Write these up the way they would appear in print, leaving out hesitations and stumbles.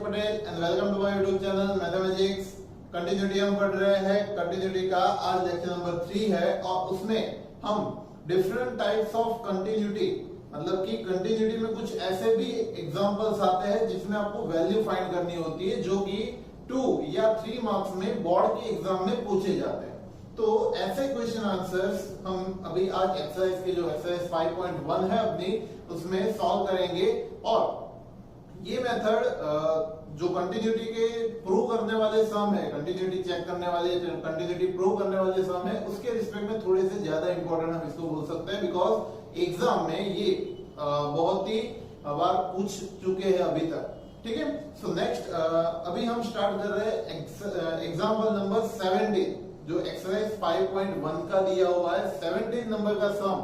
Patel and welcome to my YouTube channel mathematics. Continuity हम पढ़ रहे हैं। कंटिन्यूटी का आज लेक्चर नंबर 3 है और उसमें हम डिफरेंट टाइप्स ऑफ कंटिन्यूटी मतलब कि कंटिन्यूटी में कुछ ऐसे भी एग्जांपल्स आते हैं जिसमें आपको वैल्यू फाइंड करनी होती है जो कि 2 या 3 मार्क्स में बोर्ड के एग्जाम में पूछे जाते हैं। तो ऐसे क्वेश्चन आंसर्स हम अभी आज एक्सरसाइज के जो एक्सरसाइज 5.1 है अपनी उसमें सॉल्व करेंगे। और ये मेथड जो कंटिन्यूटी के प्रूव करने वाले सम है, कंटिन्यूटी चेक करने वाले, कंटिन्यूटी प्रूव करने वाले सम है, उसके रिस्पेक्ट में थोड़े से ज्यादा इंपॉर्टेंट हम इसको बोल सकते हैं बिकॉज एग्जाम में ये बहुत ही बार पूछ चुके हैं अभी तक। ठीक है, सो नेक्स्ट अभी हम स्टार्ट कर रहे हैं एग्जाम्पल नंबर 17 जो एक्सरसाइज 5.1 का दिया हुआ है। 17 नंबर का सम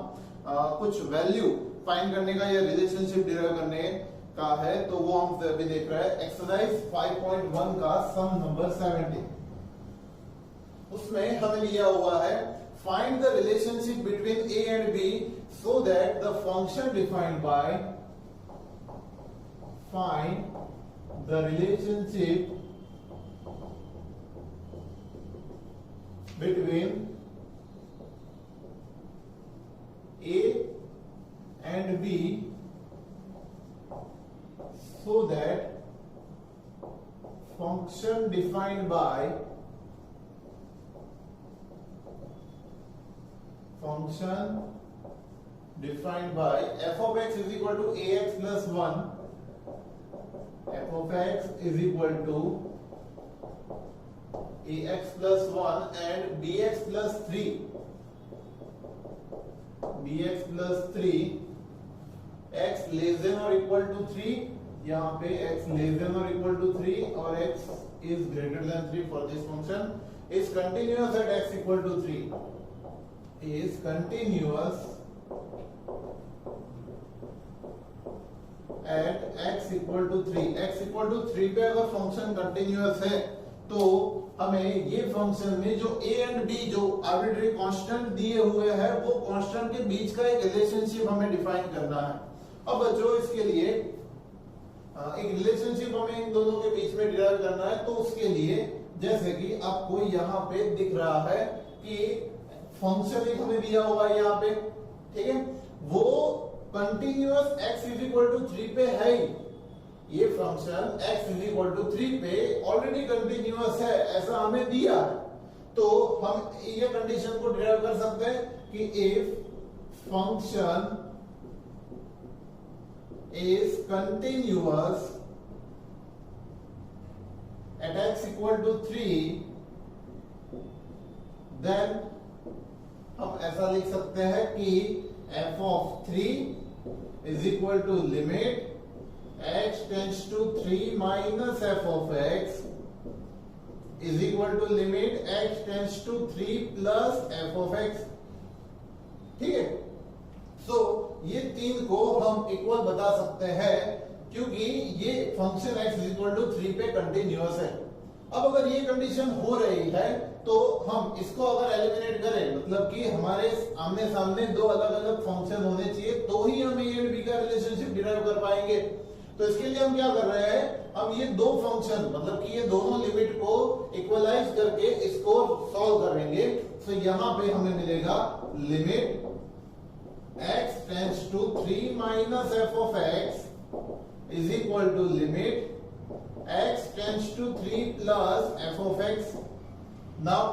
कुछ वैल्यू फाइंड करने का या रिलेशनशिप डिराइव करने का है, तो वो हम अभी देख रहे हैं। एक्सरसाइज 5.1 का सम नंबर 17, उसमें हमें दिया हुआ है find the relationship between A and B so that the function defined by find the relationship between A and B so that function defined by f of x is equal to ax plus 1, f of x is equal to ax plus 1 and bx plus 3, x less than or equal to 3, यहाँ पे x less than or equal to 3 और x is greater than 3 for this function is continuous at x equal to 3, is continuous at x equal to 3। x equal to 3 पे अगर function continuous है तो हमें ये function में जो a and b जो आर्बिट्रेरी कांस्टेंट दिए हुए हैं वो कांस्टेंट के बीच का एक रिलेशनशिप हमें डिफाइन करना है। अब बच्चों इसके लिए एक रिलेशनशिप हमें इन दोनों के बीच में डिराइव करना है। तो उसके लिए जैसे कि आपको यहाँ पे दिख रहा है कि फंक्शन एक हमें दिया हुआ है यहाँ पे, ठीक है, वो continuous x is equal to 3 पे है ही। ये function x is equal to 3 पे ऑलरेडी कंटिन्यूअस है ऐसा हमें दिया है। तो हम ये कंडीशन को डिराइव कर सकते हैं कि if function is continuous at x equal to 3 then हम ऐसा लिख सकते हैं कि f of 3 is equal to limit x tends to 3 minus f of x is equal to limit x tends to 3 plus f of x। ठीक है, सो ये तीन को हम इक्वल बता सकते हैं क्योंकि ये function x is equal to 3 पे कंटिन्यूअस है। अब अगर ये कंडीशन हो रही है तो हम इसको अगर एलिमिनेट करें मतलब कि हमारे आमने सामने दो अलग अलग फंक्शन होने चाहिए तो ही हम ए एंड बी का रिलेशनशिप डिराइव कर पाएंगे। तो इसके लिए हम क्या कर रहे हैं, हम ये दो फंक्शन मतलब कि ये दोनों लिमिट को इक्वलाइज करके इसको सॉल्व करेंगे। तो यहां पे हमें मिलेगा limit x tends to 3 minus f of x is equal to limit x tends to 3 plus f of x। Now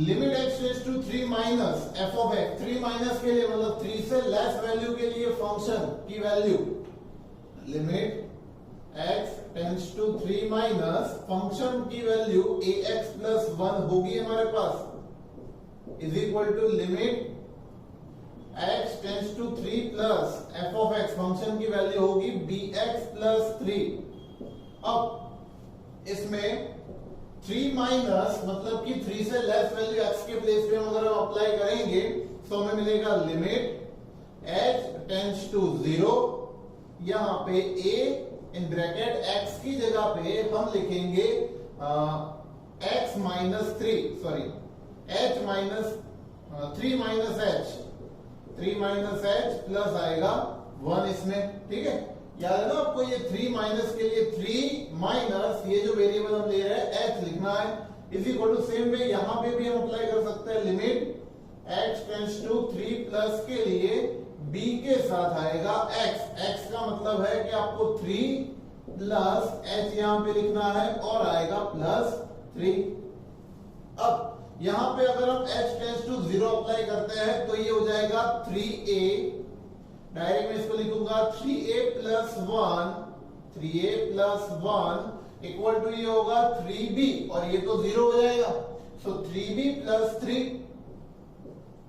limit x tends to 3 minus f of x, 3 minus के लिए मतलब 3 से लेस वैल्यू के लिए function की value limit x tends to 3 minus function की value ax plus 1 होगी हमारे पास is equal to limit x tends to 3 plus f of x function की वैल्यू होगी bx प्लस 3। अब इसमें 3 माइनस मतलब कि 3 से लेस वैल्यू x के प्लेस पे हम अगर अप्लाई करेंगे तो हमें मिलेगा लिमिट h टेंड्स टू 0, यहां पे a इन ब्रैकेट x की जगह पे हम लिखेंगे x minus 3 sorry h minus 3 minus h, 3 minus h plus आएगा 1 इसमें। ठीक है, याद है ना आपको, ये 3 माइनस के लिए 3 माइनस ये जो वेरिएबल हम ले रहे हैं x लिखना है, is equal to same way यहां पे भी हम अप्लाई कर सकते हैं, limit x tends to 3 plus के लिए b के साथ आएगा x, x का मतलब है कि आपको 3 प्लस h यहां पे लिखना है और आएगा प्लस 3। अब यहां पे अगर हम h टेंड्स टू 0 अप्लाई करते हैं तो ये हो जाएगा 3a, डायरेक्ट में इसको लिखूंगा 3a plus 1, 3a plus 1 equal to ये होगा 3b और ये तो 0 हो जाएगा, सो 3b प्लस 3,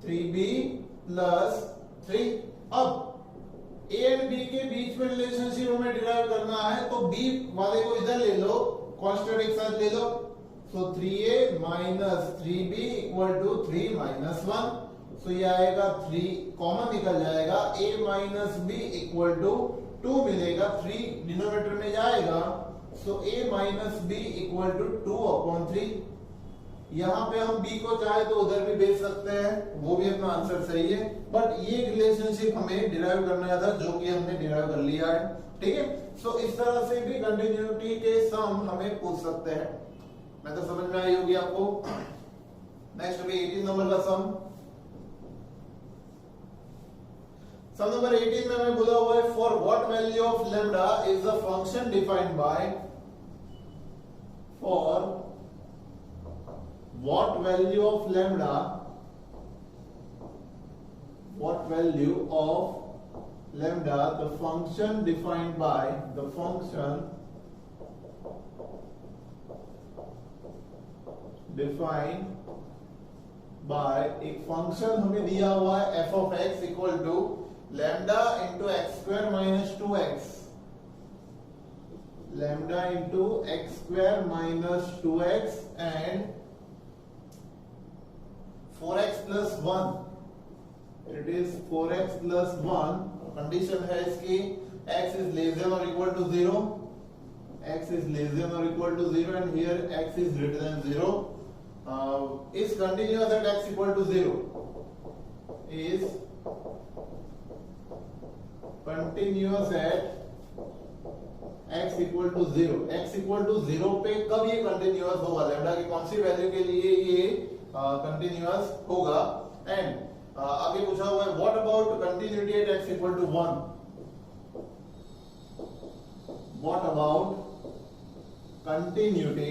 3b प्लस 3। अब a एंड b के बीच में रिलेशनशिप हमें डिराइव करना है, तो b वाले को इधर ले लो, कांस्टेंट एक साथ ले लो, so 3a minus 3b equal to 3 minus 1, so ये आएगा 3 कॉमन निकल जाएगा, a minus b equal to 2 मिलेगा, 3 डिनोमिनेटर में जाएगा, so a minus b equal to 2/3। यहां पे हम b को चाहे तो उधर भी भेज सकते हैं, वो भी अपना आंसर सही है, बट ये रिलेशनशिप हमें डिराइव करना था जो कि हमने डिराइव कर लिया है, ठीक है। सो इस तरह से भी कंटिन्यूटी के सम हमें पूछ सकते हैं। मैं तो समझ में आई होगी आपको। नेक्स्ट भी 18 नंबर का सम नंबर 18 में हमें बोला हुआ है, for what value of lambda is the function defined bye, for what value of lambda, what value of lambda the function defined by, the function defined by एक फंक्शन हमें दिया हुआ है f of x equal to lambda into x square minus 2x, lambda into x square minus 2x and 4x plus 1, it is 4x plus 1, condition है इसकी x is less than or equal to 0, x is less than or equal to 0 and here x is greater than 0, is continuous at x equal to 0, is continuous at x equal to 0, x equal to 0 पे कब ये continuous होगा, lambda की कौन सी value के लिए ये continuous होगा। एंड आगे पूछा हुआ है what about continuity at x equal to 1, what about continuity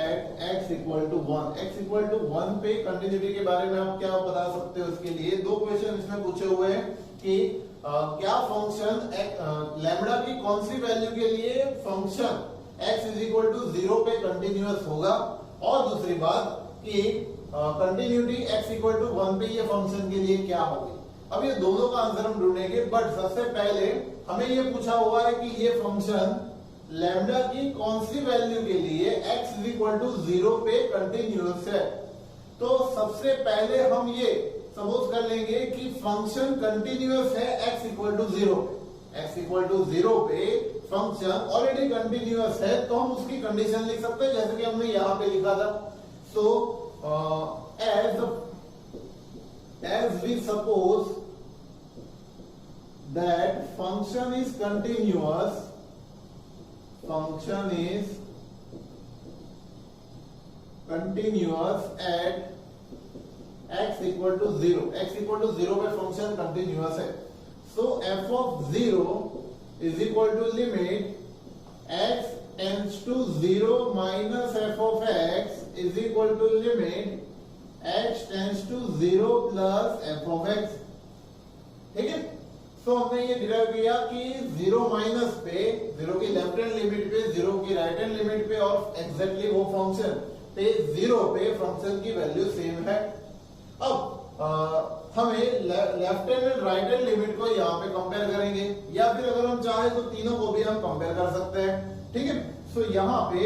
at x equal to 1, x equal to 1 पे कंटिन्यूटी के बारे में आप क्या बता सकते हो। इसके लिए दो क्वेश्चन इसमें पूछे हुए हैं कि क्या फंक्शन लैम्डा की कौन सी वैल्यू के लिए function x is equal to 0 पे कंटिन्यूअस होगा, और दूसरी बात कि कंटिन्यूटी x इक्वल टू 1 पे ये फंक्शन के लिए क्या होगी। अब ये दोनों का आंसर हम ढूंढेंगे, बट सबसे पहले हमें ये पूछा हुआ है कि ये फंक्शन लैम्डा की कौन सी वैल्यू के लिए x इज इक्वल टू 0 पे कंटिन्यूअस है। तो सबसे पहले हम ये सपोज कर लेंगे कि फंक्शन कंटिन्यूअस है x equal to 0, x equal to 0 पे फंक्शन ऑलरेडी कंटिन्यूअस है, तो हम उसकी कंडीशन लिख सकते हैं जैसे कि हमने यहां पे लिखा था। सो as we suppose that function is continuous, function is continuous at x equal to 0, x equal to 0 पे फंक्शन कंटिन्यूअस है, so f of 0 is equal to limit x tends to 0 minus f of x is equal to limit x tends to 0 plus f of x, ठीक है। तो हमने ये derive किया कि 0 minus पे, 0 की लेफ्ट हैंड लिमिट पे, 0 की राइट हैंड लिमिट पे और एग्जैक्टली वो फंक्शन पे 0 पे फंक्शन की वैल्यू सेम है। अब हमें left hand and right hand limit को यहाँ पे कंपेयर करेंगे, या फिर अगर हम चाहे तो तीनों को भी हम कंपेयर कर सकते हैं, ठीक है। सो यहाँ पे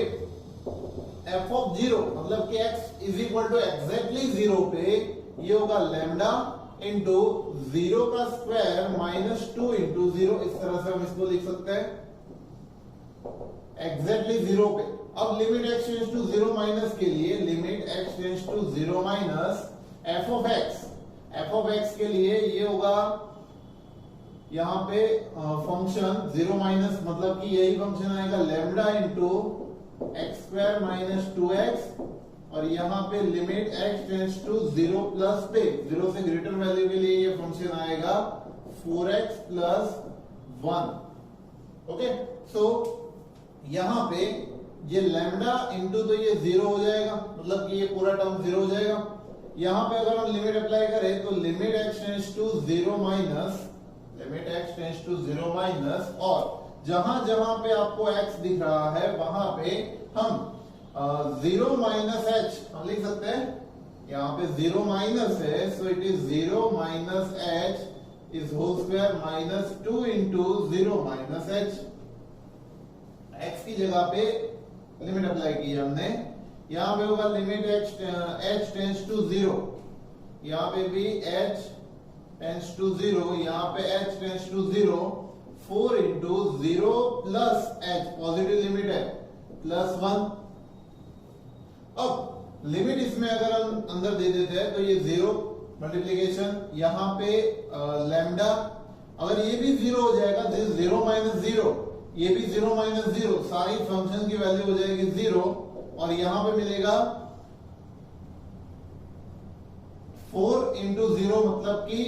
f of 0 मतलब कि x is equal to exactly 0 पे ये होगा लैम्डा इंटू 0 का स्क्वायर माइनस 2 इंटू 0, इस तरह से हम इसको लिख सकते हैं एग्जैक्टली 0 पे। अब limit x tends to 0 minus के लिए limit x tends to 0 minus f of x, f of x के लिए ये होगा यहाँ पे फंक्शन 0 माइनस, मतलब कि यही फंक्शन आएगा lambda into x square minus 2x, और यहाँ पे limit x tends to 0 plus पे 0 से ग्रेटर वैल्यू के लिए ये फंक्शन आएगा 4x प्लस 1। ओके, सो यहाँ पे ये लैम्डा इंटू तो ये 0 हो जाएगा, मतलब कि ये पूरा टर्म 0 हो जाएगा। यहाँ पे अगर हम लिमिट अप्लाई करें तो limit x tends to 0 minus, limit x tends to 0 minus, और जहां जहां पे आपको x दिख रहा है वहां पे हम 0 माइनस h हम लिख सकते हैं। यहाँ पे 0 माइनस है, so it is 0 minus h is whole square minus 2 into 0 minus h। x की जगह पे लिमिट अप्लाई की है हमने, यहाँ पे होगा लिमिट h टेंड्स टू 0, यहाँ पे भी h टेंड्स टू 0, यहाँ पे h tends to 0, 4 into 0 plus h, positive limit है, प्लस 1। अब लिमिट इसमें अगर हम अंदर दे देते हैं तो ये 0 मल्टीप्लीकेशन, यहाँ पे लैम्डा, अगर ये भी 0 हो जाएगा, दिस 0 माइनस 0, ये भी 0 माइनस 0, सारी फंक्शन की वैल्यू हो जाएगी 0, और यहां पे मिलेगा 4 इंटू 0, मतलब कि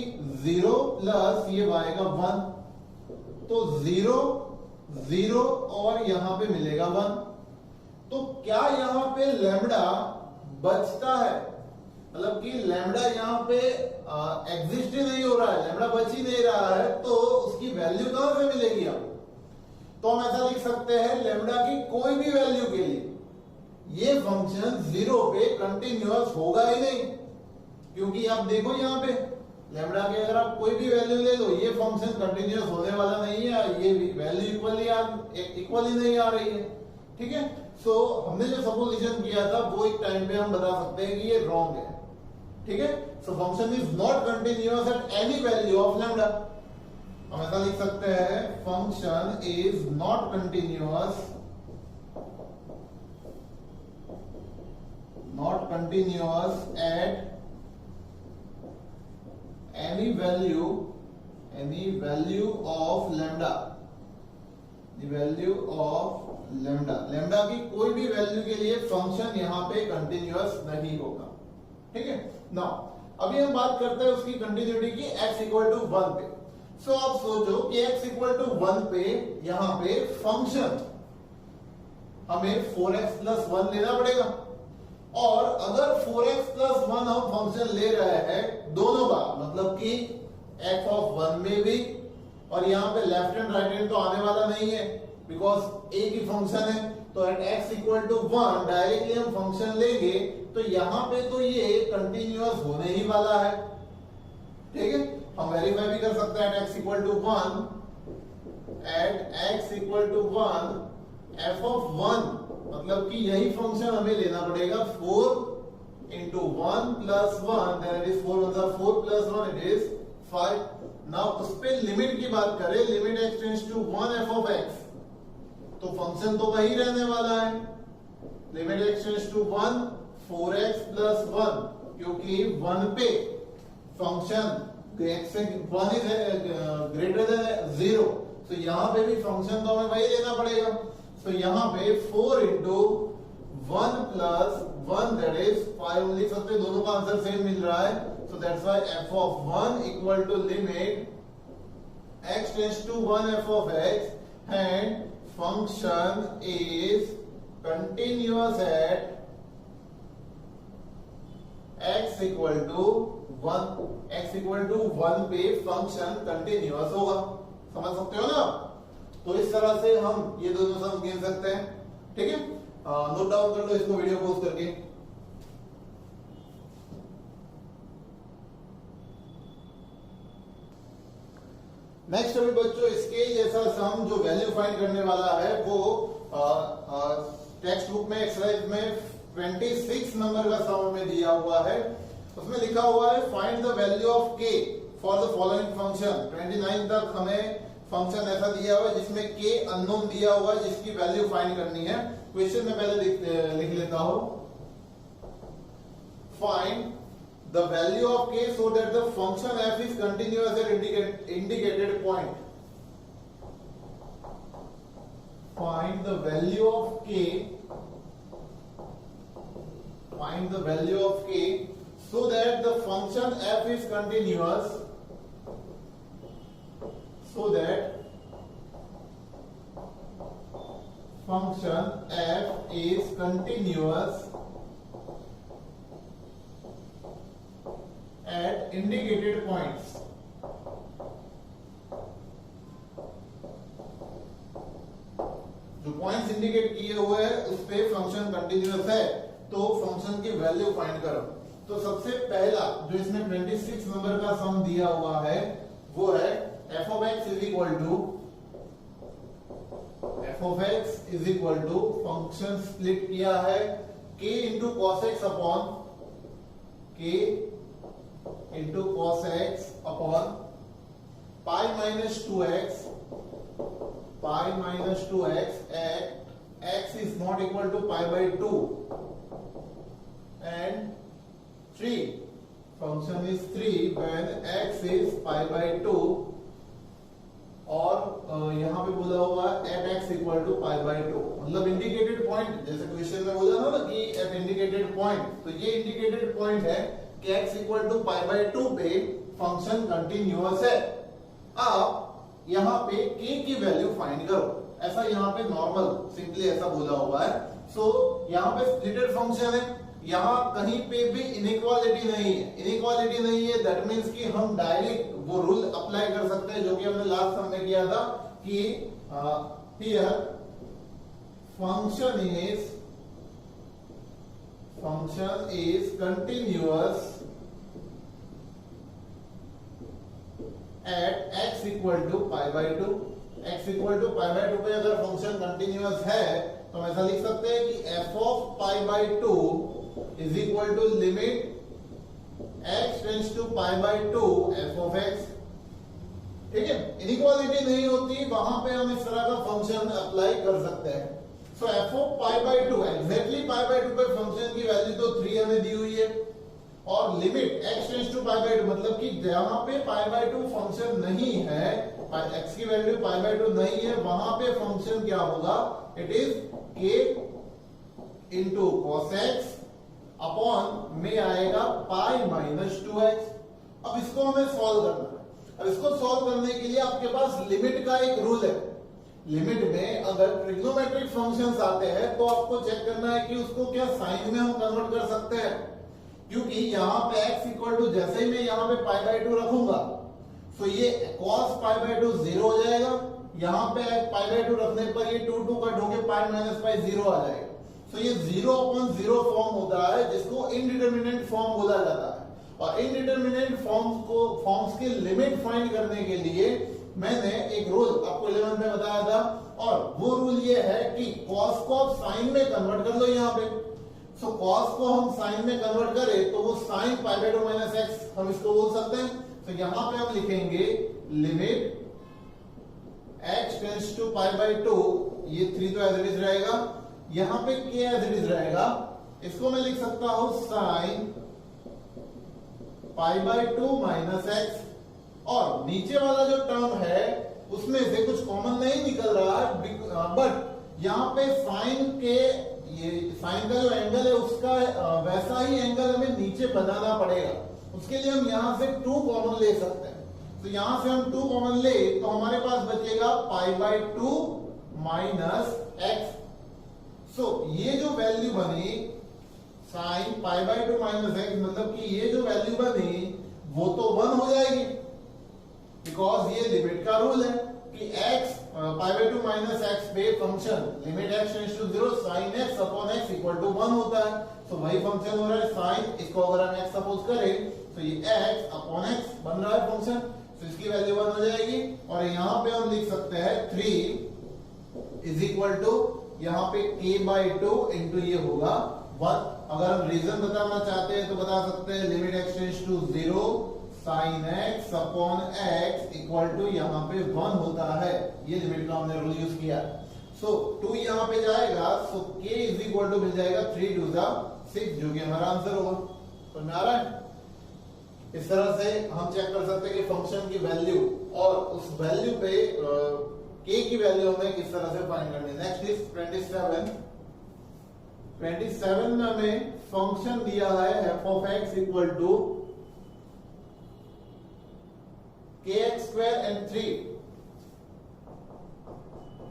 0 प्लस ये आएगा 1, तो 0 0 और यहां पे मिलेगा 1। तो क्या यहां पे लैम्डा बचता है, मतलब कि लैम्डा यहां पे एग्जिस्ट ही नहीं हो रहा है, लैम्डा बच ही नहीं रहा है, तो उसकी वैल्यू कहां से मिलेगी आपको? तो हम ऐसा लिख सकते हैं लैम्डा की कोई भी वैल्यू के लिए ये फंक्शन 0 पे कंटिन्यूअस होगा ही नहीं, क्योंकि आप देखो यहाँ पे लैम्डा के अगर आप कोई भी वैल्यू ले लो, ये फंक्शन कंटिन्यूअस होने वाला नहीं है, ये वैल्यू इक्वल ही नहीं आ रही है। ठीक है, सो हमने जो सपोजिशन किया था वो एक टाइम पे हम बता सकते हैं कि ये रॉन्ग है। ठीक है, so function is not continuous at any value of lambda. हम ऐसा लिख सकते हैं function is not continuous, not continuous at any value of lambda, the value of lambda, lambda की कोई भी वैल्यू के लिए फंक्शन यहां पे कंटिन्यूअस नहीं होगा। ठीक है, नाउ अभी हम बात करते हैं उसकी कंटिन्यूटी की x इक्वल टू 1 पे। सो आप सोचो कि x इक्वल टू 1 पे यहां पे फंक्शन हमें 4x प्लस 1 लेना पड़ेगा, और अगर 4x प्लस 1 हम फंक्शन ले रहे हैं दोनों का, मतलब कि f ऑफ 1 में भी, और यहाँ पे लेफ्ट हैंड राइट हैंड तो आने वाला नहीं है बिकॉज एक ही फंक्शन है, तो at x equal to 1 directly हम फंक्शन लेंगे तो यहाँ पे तो ये कंटिन्यूअस होने ही वाला है। ठीक है, हम वेरीफाई भी कर सकते हैं at x equal to 1, at x equal to 1 f of 1, मतलब कि यही फंक्शन हमें लेना पड़ेगा 4 into 1 plus 1, then it is 4 1 4 plus 1 it is 5। Now उस पे लिमिट की बात करें, limit x tends to 1 f of x, तो फंक्शन तो वही रहने वाला है, limit x tends to 1 4x plus 1, क्योंकि 1 पे फंक्शन x से 1 इज ग्रेटर देन 0, तो यहां पे भी फंक्शन तो हमें वही लेना पड़ेगा। तो यहाँ पे 4 इंटू 1 प्लस 1 दैट इज 5 हम लिख सकते हैं, दोनों का आंसर सेम मिल रहा है, so that's why f of 1 equal to limit x tends to 1 f of x and function is continuous at x equal to 1, x equal to 1 पे फंक्शन कंटिन्यूअस होगा। समझ सकते हो ना? तो इस तरह से हम ये दोनों सम गिन सकते हैं। ठीक है, नोट डाउन कर लो इसको वीडियो पॉज करके। नेक्स्ट अभी बच्चों इसके जैसा सम जो वैल्यू फाइंड करने वाला है वो टेक्स्ट बुक में एक्सरसाइज में 26 नंबर का सम में दिया हुआ है। उसमें लिखा हुआ है find the value of k for the following function. 29 तक हमें फंक्शन ऐसा दिया हुआ है जिसमें k अननोन दिया हुआ है जिसकी वैल्यू फाइंड करनी है। क्वेश्चन में पहले लिख लेता हूं, find the value of k so that the function f is continuous at indicated point. Find the value of k. Find the value of k so that the function f is continuous. So that function f is continuous at indicated points. जो points indicate किए हुए हैं उस पे function continuous है, तो function की value find करो। तो सबसे पहला जो इसमें 26 नंबर का सम दिया हुआ है वो है f of x is equal to function split किया है k into cos x upon k into cos x upon pi minus 2x at x is not equal to pi by 2 and 3. Function is 3 when x is pi by 2 और यहाँ पे बोला हुआ at x equal to pi by 2, मतलब indicated point, जैसे question में बोला था ना कि at इंडिकेटेड पॉइंट, तो ये इंडिकेटेड पॉइंट है कि x equal to pi by 2 पे फंक्शन कंटिन्यूअस है। अब यहाँ पे k की वैल्यू फाइंड करो, ऐसा यहाँ पे नॉर्मल सिंपली ऐसा बोला हुआ है। सो यहाँ पे स्प्लिटेड फंक्शन है, यहाँ कहीं पे भी इनइक्वालिटी नहीं है, इनइक्वालिटी नहीं है दैट मींस कि हम डायरेक्ट वो रूल अप्लाई कर सकते हैं जो कि हमने लास्ट सम में किया था कि here function is continuous at x equal to pi by 2। x equal to pi by 2 पे अगर फंक्शन कंटिन्यूअस है तो हम ऐसा लिख सकते हैं कि f of pi by 2 is equal to limit x tends to pi by 2 f of x। ठीक है, इनइक्वालिटी नहीं होती वहां पे हम इस तरह का फंक्शन अप्लाई कर सकते हैं। सो f of pi by 2 exactly pi by 2 पे फंक्शन की वैल्यू तो 3 हमें दी हुई है और limit x tends to pi by 2 मतलब कि जहां पे पाई बाय 2 फंक्शन नहीं है, x की वैल्यू पाई बाय 2 नहीं है, वहां पे फंक्शन क्या होगा, it is k into cos x upon में आएगा पाई माइनस 2x। अब इसको हमें सॉल्व करना है। अब इसको सॉल्व करने के लिए आपके पास लिमिट का एक रूल है। लिमिट में अगर ट्रिग्नोमेट्रिक फंक्शंस आते हैं तो आपको चेक करना है कि उसको क्या साइन में हम कन्वर्ट कर सकते हैं, क्योंकि यहाँ पे x इक्वल टू जैसे ही मैं यहाँ पे पाई बाय 2 रखूंगा तो ये cos पाई बाय 2 0 हो जाएगा, यहाँ पे पाई बाय 2 रखने पर ये 2 कट होके पाई माइनस पाई 0 आ जाएगा। तो ये 0 अपॉन 0 फॉर्म होता है जिसको इनडिटरमिनेट फॉर्म बोला जाता है। और इनडिटरमिनेट फॉर्म्स की लिमिट फाइंड करने के लिए मैंने एक रूल आपको 11 में बताया था और वो रूल ये है कि cos को आप साइन में कन्वर्ट कर लो यहाँ पे। सो cos को हम साइन में कन्वर्ट करें तो वो sine pi by 2 minus x हम इसको बोल सकते हैं। तो यहाँ पे हम लिखेंगे limit x tends to pi by 2, ये 3 तो एज इट इज रहेगा, यहाँ पे k एज इट इज रहेगा, इसको मैं लिख सकता हूं sine pi by 2 minus x और नीचे वाला जो टर्म है उसमें से कुछ कॉमन नहीं निकल रहा है, बट यहाँ पे साइन के ये साइन का जो एंगल है उसका वैसा ही एंगल हमें नीचे बनाना पड़ेगा। उसके लिए हम यहाँ से 2 कॉमन ले सकते हैं। तो यहाँ से हम 2 कॉमन ले तो हमारे पास बचेगा पाई बाय 2 माइनस x। सो ये जो वैल्यू बनी sine pi by 2 minus x मतलब कि ये जो वैल्यू बनी वो तो 1 हो जाएगी, बिकॉज ये लिमिट का रूल है कि x pi by 2 minus x पे function limit x tends to 0 sin x upon x equal to 1 होता है। तो वही फंक्शन हो रहा है साइन, इसको अगर हम x सपोज करें तो ये x अपॉन x बन रहा है फंक्शन, तो इसकी वैल्यू 1 हो जाएगी। और यहाँ पे हम लिख सकते हैं 3 इज इक्वल टू यहाँ पे k बाय 2 इंटू ये होगा 1। अगर हम रीजन बताना चाहते हैं तो बता सकते हैं limit x tends to 0 sin x upon x equal to यहाँ पे 1 होता है। ये लिमिट का हमने रूल यूज किया। सो 2 यहाँ पे जाएगा, सो k इज इक्वल टू मिल जाएगा 3 2 6 जो कि हमारा आंसर होगा। तो में आ रहा है। इस तरह से हम चेक कर सकते हैं कि फंक्शन की वैल्यू और उस वैल्यू पे k की वैल्यू हमें किस तरह से फाइंड करनी है। नेक्स्ट इज 27 में हमें फंक्शन दिया है f of x equal to kx square and 3,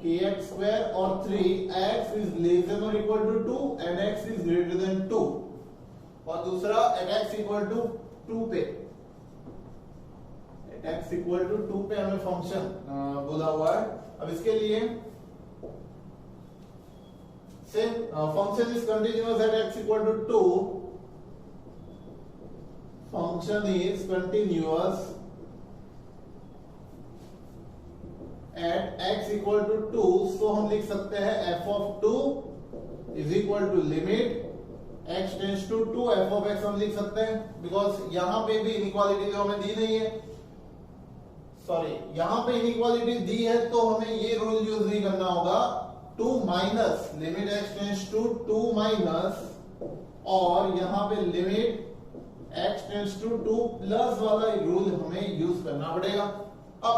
kx square और 3 x इज लेस देन और equal to 2 and x is greater than 2, और दूसरा एट x इक्वल टू 2 पे, एट x इक्वल टू 2 पे हमें फंक्शन बोला हुआ है। अब इसके लिए same function is continuous at x equal to 2, function is continuous at x equal to 2, so हम लिख सकते हैं f of 2 is equal to limit x tends to 2 f of x हम लिख सकते हैं, बिकॉज यहां पे भी इनइक्वालिटी तो हमें दी नहीं है, सॉरी यहां पे इनइक्वालिटी दी है तो हमें ये रूल यूज नहीं करना होगा, 2 minus limit x tends to 2 minus, और यहां पे limit x tends to 2 plus वाला रूल हमें यूज करना पड़ेगा। अब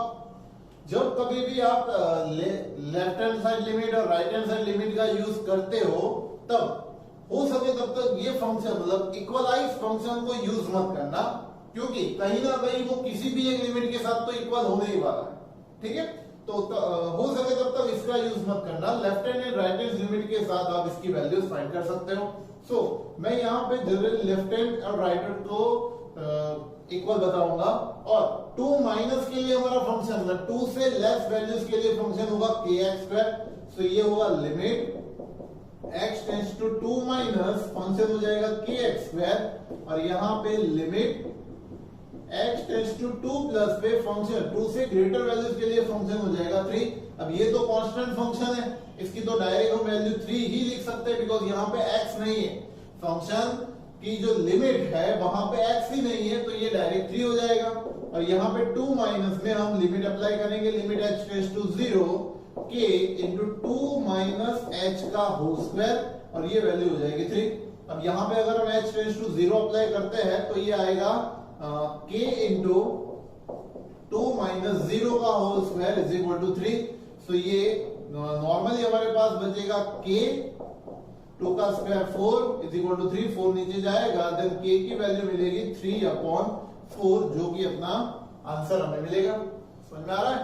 जब कभी भी आप लेफ्ट हैंड साइड लिमिट और राइट हैंड साइड लिमिट का यूज करते हो, तब हो सके तब तक ये फंक्शन मतलब इक्वलाइज फंक्शन को यूज मत करना, क्योंकि कहीं ना कहीं वो किसी भी एक लिमिट के साथ तो इक्वल होने ही वाला है, ठीक है। तो हो सके तब तक इसका यूज मत करना, left hand and right hand limit के साथ आप इसकी वैल्यूज फाइंड कर सकते हो। सो मैं यहाँ पे जनरली लेफ्ट हैंड और राइट हैंड को इक्वल बताऊंगा, और 2 माइनस के लिए हमारा फंक्शन मतलब 2 से लेस वैल्यूज के लिए फंक्शन होगा kx स्क्वायर, सो ये होगा limit x tends to 2 minus function हो जाएगा kx स्क्वायर, और यहां पे limit x tends to 2 plus पे फंक्शन 2 से ग्रेटर वैल्यूज के लिए फंक्शन हो जाएगा 3। अब ये तो कांस्टेंट फंक्शन है, इसकी तो डायरेक्ट हम वैल्यू 3 ही लिख सकते हैं, बिकॉज यहां पे x नहीं है, फंक्शन की जो लिमिट है वहां पे x ही नहीं है, तो ये डायरेक्ट 3 हो जाएगा। और यहाँ पे 2 माइनस में हम लिमिट अप्लाई करेंगे, limit h tends to 0 k into 2 minus h का होल स्क्वायर, और ये वैल्यू हो जाएगी 3। अब यहाँ पे अगर हम h टेंड्स टू 0 अप्लाई करते हैं तो ये आएगा k इंटू 2 माइनस 0 का whole square is equal to 3। So ये नॉर्मली हमारे पास बचेगा k 2 का स्क्वायर 4 इज इक्वल टू 3, 4 नीचे जाएगा, देन k की वैल्यू मिलेगी 3/4, जो कि अपना आंसर हमें मिलेगा। समझ में आ रहा है?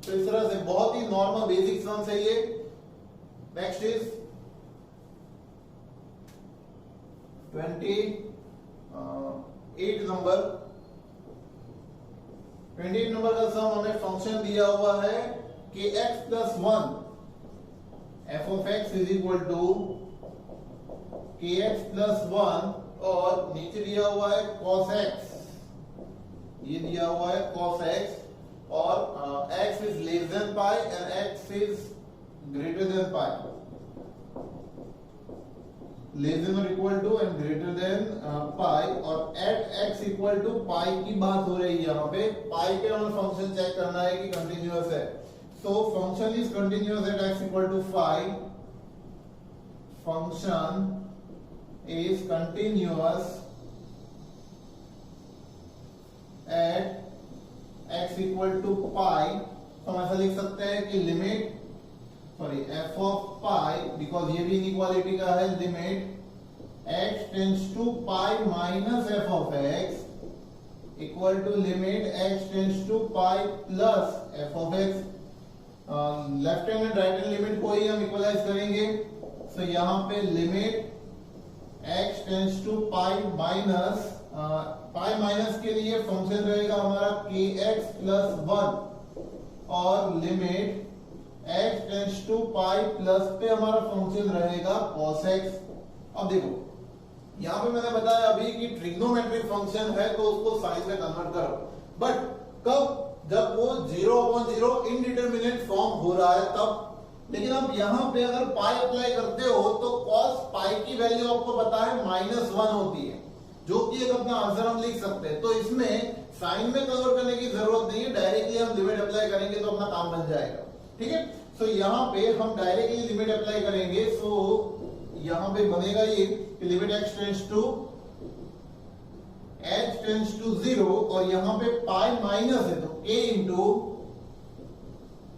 तो इस तरह से बहुत ही नॉर्मल बेसिक सम्स है ये। Next is 28 number. 28 नंबर का सम हमें फंक्शन दिया हुआ है कि x plus 1 f of x is equal to kx plus 1, और नीचे दिया हुआ है cos x, ये दिया हुआ है cos x, और x is less than pi and x is greater than pi, less than or equal to and greater than pi, और at x equal to pi की बात हो रही है यहाँ पे। pi पे हमें फंक्शन चेक करना है कि कंटिन्यूअस है, so function is continuous at x equal to 5, function is continuous at x equal to pi, तो हम ऐसा लिख सकते हैं कि limit f of pi, because ये भी इनइक्वालिटी का है, limit x tends to pi minus f of x equal to limit x tends to pi plus f of x। Left hand and right hand limit को ही हम equalise करेंगे, so यहाँ पे limit x tends to pi minus, pi minus के लिए function रहेगा हमारा kx प्लस 1, और limit x tends to pi plus पे हमारा फंक्शन रहेगा cos x। अब देखो यहाँ पे मैंने बताया अभी कि ट्रिग्नोमेट्रिक फंक्शन है तो उसको साइन में कन्वर्ट करो, बट कब? जब वो 0/0 इनडिटरमिनेट फॉर्म हो रहा है तब। लेकिन अब यहाँ पे अगर पाई अप्लाई करते हो तो cos पाई की वैल्यू आपको पता है -1 होती है, जो कि एक अपना आंसर हम लिख सकते हैं। तो इसमें साइन में कन्वर्ट करने की जरूरत नहीं है, डायरेक्टली हम लिमिट अप्लाई करेंगे तो अपना काम बन जाएगा, ठीक है। सो यहाँ पे हम डायरेक्टली लिमिट अप्लाई करेंगे, सो यहाँ पे बनेगा ये limit x tends to h tends to 0 और यहां पे पाई माइनस है तो k into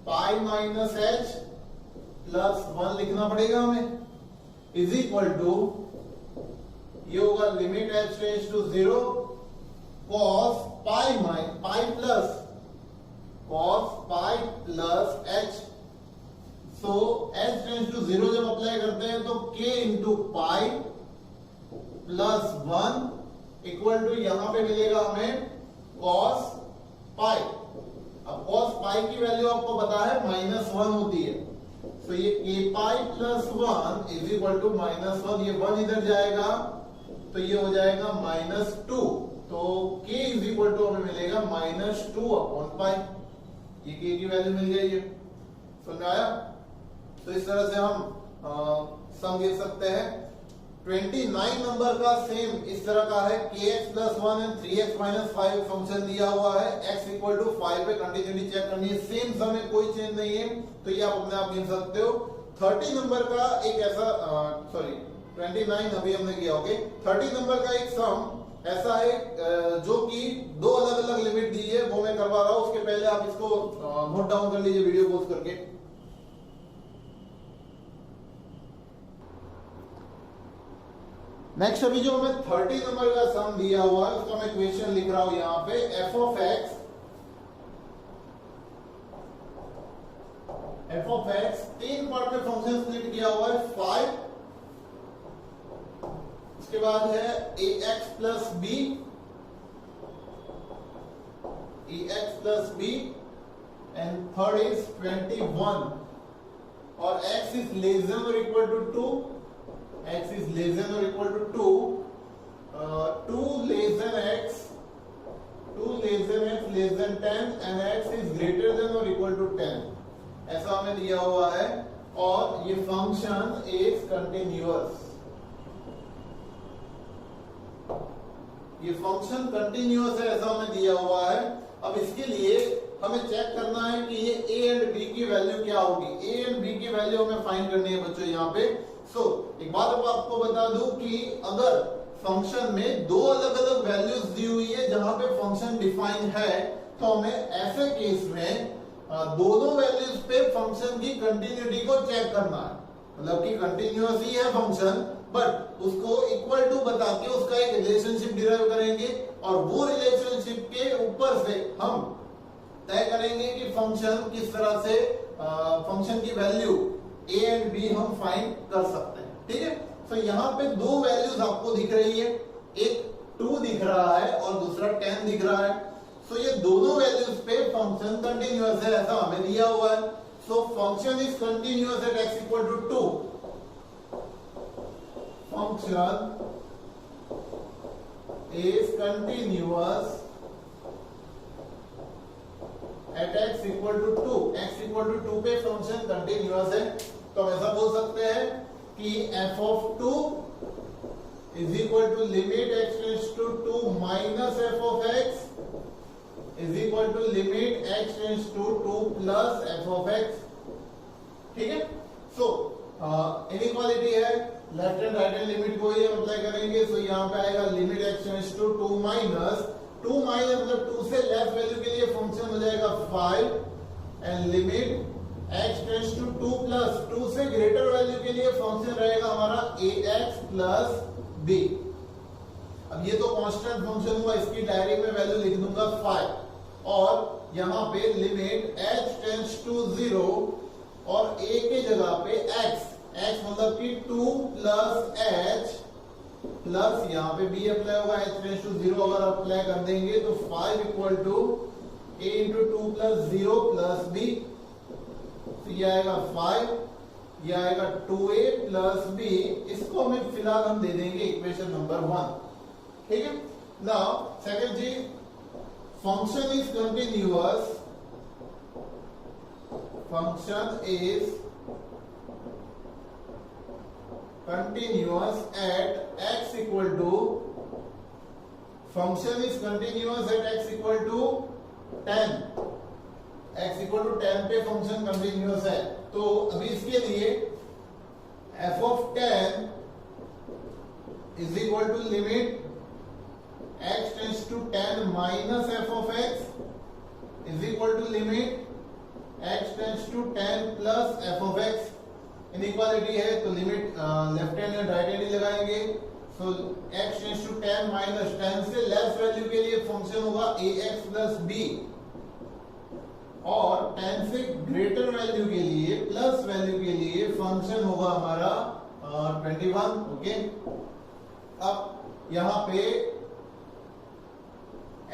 pi minus h plus 1 लिखना पड़ेगा हमें, इज इक्वल टू ये होगा limit h tends to 0 cos pi plus h। So h tends to 0 जब अप्लाई करते हैं तो k into pi plus 1 equal to यहां पे मिलेगा हमें cos पाई। अब cos पाई की वैल्यू आपको पता है -1 होती है, तो ये k pi plus 1 is equal to -1, ये 1 इधर जाएगा तो ये हो जाएगा -2, तो k इज इक्वल टू हमें मिलेगा -2 अपॉन पाई। ये k की वैल्यू मिल गई है, समझ आया? तो इस तरह से हम सम लिख सकते हैं। 29 नंबर का सेम इस तरह का है, kx plus 1 and 3x minus 5 function दिया हुआ है, x इक्वल टू 5 पे कंटिन्यूटी चेक करनी है, सेम सम है, कोई चेंज नहीं है, तो ये आप अपने आप गिन सकते हो। 30 नंबर का एक ऐसा 29 अभी हमने किया, ओके। 30 नंबर का एक सम ऐसा है जो कि दो अलग अलग लिमिट दी है, वो मैं करवा रहा हूं, उसके पहले आप इसको नोट डाउन कर लीजिए वीडियो पॉज करके। नेक्स्ट अभी जो हमें 30 नंबर का सम दिया हुआ है उसका मैं इक्वेशन लिख रहा हूं यहां पे, f ऑफ x 3 पार्ट में फंक्शन स्प्लिट किया हुआ है, 5, उसके बाद है ax plus b and third is 21 और x इज लेस देन और equal to 2, x is less than or equal to 2, 2 less than x less than 10 and x is greater than or equal to 10, ऐसा हमें दिया हुआ है। और ये function is continuous, ये फंक्शन कंटिन्यूअस है, ऐसा हमें दिया हुआ है। अब इसके लिए हमें चेक करना है कि ये a एंड b की वैल्यू क्या होगी, a एंड b की वैल्यू हमें फाइंड करनी है बच्चों यहाँ पे। एक बात आपको बता दूं कि अगर फंक्शन में दो अलग अलग वैल्यूज दी हुई है जहां पे फंक्शन डिफाइन है, तो हमें ऐसे केस में दोनों वैल्यूज पे फंक्शन की कंटिन्यूटी को चेक करना है, मतलब कि कंटिन्यूअस ही है फंक्शन, बट उसको इक्वल टू बता के उसका एक रिलेशनशिप डिराइव करेंगे और वो रिलेशनशिप के ऊपर से हम तय करेंगे कि फंक्शन किस तरह से फंक्शन की वैल्यू a एंड b हम फाइंड कर सकते हैं, ठीक है। तो यहाँ पे दो वैल्यूज आपको दिख रही है, एक 2 दिख रहा है और दूसरा 10 दिख रहा है। सो ये दोनों वैल्यूज पे फंक्शन कंटिन्यूअस है, ऐसा हमें दिया हुआ है। So function is continuous at x equal to 2, function is continuous at x equal to 2, x equal to 2 पे फंक्शन कंटिन्यूअस है, तो हम ऐसा बोल सकते हैं कि f of 2 is equal to limit x tends to 2 minus f of x is equal to limit x tends to 2 plus f of x, ठीक है। सो इनइक्वालिटी है, left and right hand limit को ही हम apply करेंगे। So यहाँ पे आएगा limit x tends to 2 minus मतलब 2 से लेस वैल्यू के लिए फंक्शन हो जाएगा 5 and limit x tends to 2 plus 2 से ग्रेटर वैल्यू के लिए फंक्शन रहेगा हमारा ax प्लस b। अब ये तो कांस्टेंट फंक्शन हुआ, इसकी डायरी में वैल्यू लिख दूंगा 5 और यहाँ पे लिमिट h टेंड्स टू 0 और a के जगह पे x मतलब कि 2 प्लस h प्लस यहाँ पे b अप्लाई होगा, h टेंड्स टू 0 अगर अप्लाई कर देंगे तो 5 equal to a into 2 plus 0 plus b, तो ये आएगा 5, ये आएगा 2a प्लस b, इसको हमें फिलहाल हम दे देंगे इक्वेशन नंबर 1, ठीक है। नाउ सेकंड चीज, function is continuous, function is continuous at x equal to, function is continuous at x equal to 10, x equal to 10 पे फंक्शन कंटिन्यूअस है। तो अभी इसके लिए f of 10 is equal to limit x tends to 10 minus F of X is equal to limit x tends to 10 plus F of X. Inequality है तो limit left hand and right hand ही लगाएंगे। So x tends to 10 minus 10 से less value के लिए function होगा ax plus b, और 10 से ग्रेटर वैल्यू के लिए प्लस वैल्यू के लिए फंक्शन होगा हमारा 21। ओके, अब यहां पे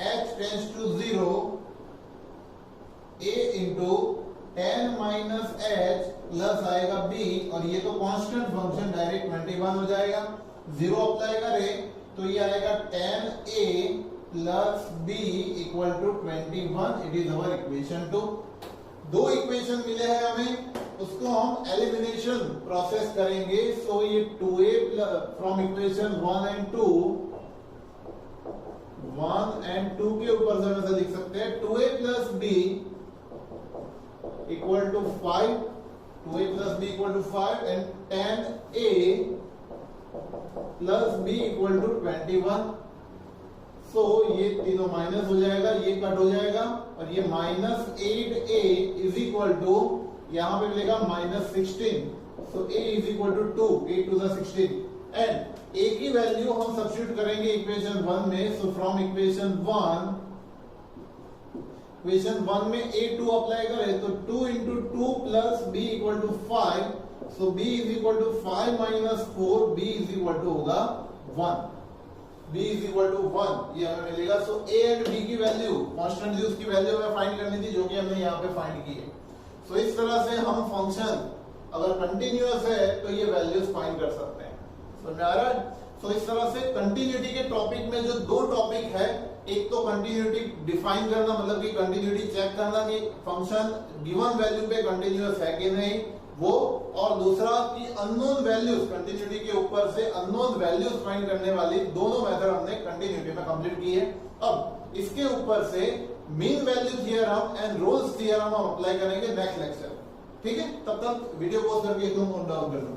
x tends to 0 a into 10 minus h plus आएगा b, और ये तो कांस्टेंट फंक्शन डायरेक्ट 21 हो जाएगा। 0 अप्लाई करें तो ये आएगा 10a plus b equal to 21। It is our equation 2। दो इक्वेशन मिले हैं हमें, उसको हम एलिमिनेशन प्रोसेस करेंगे। सो ये 2a फ्रॉम इक्वेशन 1 एंड 2 के ऊपर से हम ऐसा लिख सकते हैं 2a plus b equal to 5, 2a plus b equal to 5 and 10a plus b equal to 21। So ये तीनों माइनस हो जाएगा, ये कट हो जाएगा, और ये minus 8a is equal to, यहां पे मिलेगा minus 16। So a is equal to 2, 8 two 16, and a की वैल्यू हम सब्स्टिट्यूट करेंगे इक्वेशन 1 में। सो फ्रॉम इक्वेशन 1 में a2 अप्लाई करें तो 2 into 2 plus b equal to 5। So b is equal to 5 minus 4, b is equal to होगा 1, b is equal to 1, ये हमें मिलेगा। सो a एंड b की वैल्यू कांस्टेंट थी, उसकी वैल्यू हमें फाइंड करनी थी, जो कि हमने यहाँ पे फाइंड की है। सो इस तरह से हम फंक्शन अगर कंटिन्यूअस है तो ये वैल्यूज फाइंड कर सकते हैं। समझ आ रहा है? सो इस तरह से कंटिन्यूटी के टॉपिक में जो दो टॉपिक है, एक तो कंटिन्यूटी डिफाइन करना, मतलब कि कंटिन्यूटी चेक करना कि फंक्शन गिवन वैल्यू पे कंटिन्यूअस है कि नहीं वो, और दूसरा कि अननोन वैल्यूज, कंटिन्यूटी के ऊपर से अननोन वैल्यूज फाइंड करने वाली दोनों मेथड हमने कंटिन्यूटी में कंप्लीट की है। अब इसके ऊपर से mean value theorem and Rolle's theorem हम अप्लाई करेंगे नेक्स्ट लेक्चर। ठीक है, तब तक वीडियो पॉज करके तुम नोट डाउन कर लो।